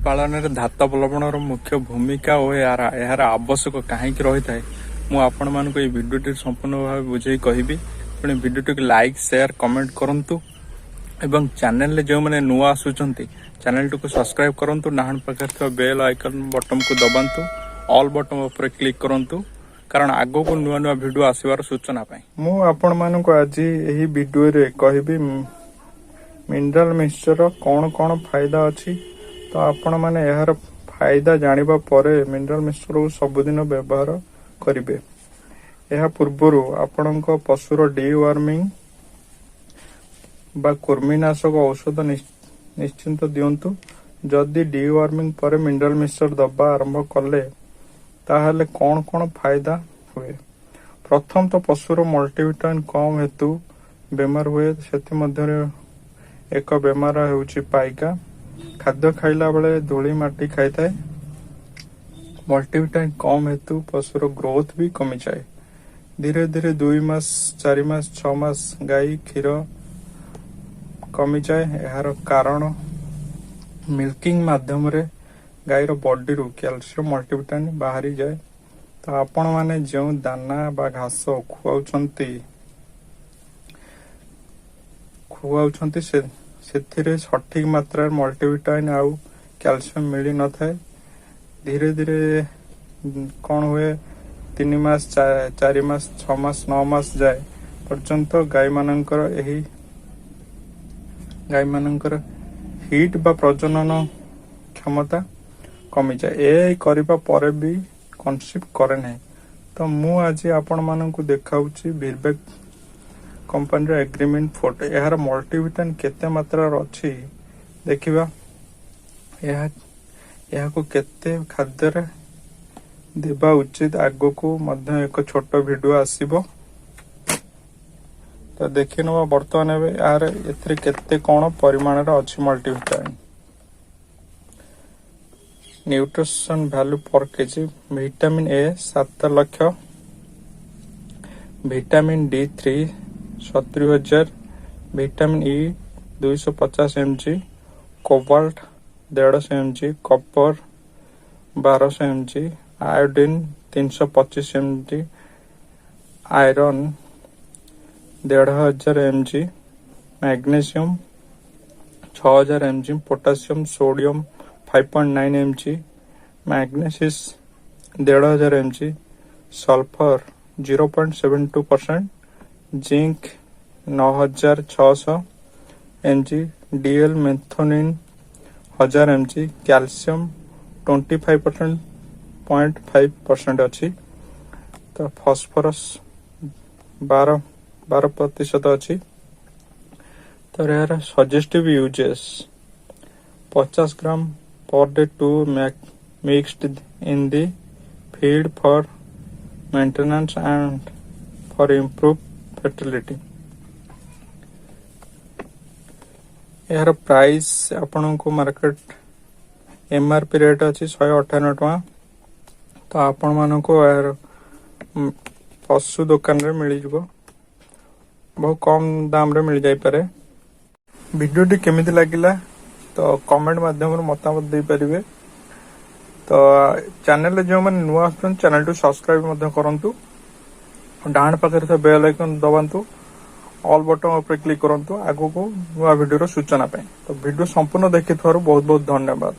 पालन में धातव लवण मुख्य भूमिका और यार आवश्यक कहीं रही है मुझे आपण मान भिडियो संपूर्ण भाव बुझे कहि पुणी भिडियो लाइक शेयर कमेंट करूँ एवं चैनल जो मैंने नुआ आसुंच चैनल को सब्सक्राइब करूँ डाहाण पाखे बेल आइकन बटन को दबातु ऑल बटन पर क्लिक करूँ कारण आगो को नुआ नुआ भिडियो आसबार सूचना मु आपण मान को आज यही भिडियो रे कहबी मिनरल मिक्सचर कौन कौन फायदा अच्छी तो आपण माने यार फायदा जानिबा परे मिनरल मिक्सचर को सबुदिन व्यवहार करिवे। यह पूर्वरु आपणक पशुर डिवार्मिंग बा कृमिनाशक औषध निश्चिंत दियंतु। जदि डिवार्मिंग परे मिनरल मिक्सचर दबा आरंभ कले ताहले कौन कौन फायदा हुए। प्रथम तो पशुर मल्टीविटामिन कम हेतु बेमार हुए सेति मध्यरे एक बेमार होउछि पाइका। खाद्य खाइला बेले धूली माटी खाई थाए। मल्टीविटामिन कम हेतु पशुर ग्रोथ भी कमी जाए। धीरे धीरे 2 मास 4 मास 6 मास गाई क्षीर कमी जाए। यार कारण मिल्किंग माध्यम रे गाईर बॉडी रु कैल्शियम मल्टीविटामिन बाहरी जाए। तो आपण माने जो दाना बा घास खुआउछंती से सठिक मात्रा मल्टीविटामिन आउ कैल्शियम मिली न थाए। धीरे धीरे कौन हुए 3 मास 4 मास 6 मास 9 मास जाए पर्यंत गाई मानकर हिट बा प्रजनन क्षमता कमी जाए। ए करिबा परे भी कनसिप करे नहीं। तो मु आज आपण मानकु देखाउची वीरबेक कंपनी एग्रीमेंट फोटो। यार मल्टीविटामिन केते मात्रा अच्छी देखिबा। यह को केते खाद्य रे देबा उचित आगो को मध्य एक छोट वीडियो आसीबो। तो देखि नबा वर्तमान यार एथरे केते कोन परिमाण रे अछि multivitamin. Nutrition value per KG vitamin A 7 lakh, vitamin D 3 70,000, vitamin E 250 mg, cobalt 150 mg, copper 1200 mg, iodine 325 mg, iron 1,500 mg, magnesium 6000 mg, potassium sodium 5.9 mg, magnesium 1,500 mg, sulphur 0.72%, zinc 9600 mg, DL methionine 1000 mg, calcium 25.5% अच्छी। तो phosphorus 12% अच्छी। तो यार suggestive uses 50 gram per day to mixed in the feed for maintenance and for improved fertility। यार price आपण को market MRP rate अच्छी 158 टका। तो आपण मान को यार पशु दुकान रे मिल जिवो। बहुत कम दाम रे मिल जाई पारे। वीडियो टी केमिति लागिला तो कमेंट माध्यम मतामत दे पारिबे। तो चैनल जो मैंने नुआ आसुन चैनल टू सब्सक्राइब मध्य करंतु। डाहाण पाखे बेल आइकन दबातु ऑल बटन पर क्लिक करंतु आगो को नुआ वीडियो सूचना पाए। तो वीडियो संपूर्ण देखि बहुत बहुत धन्यवाद।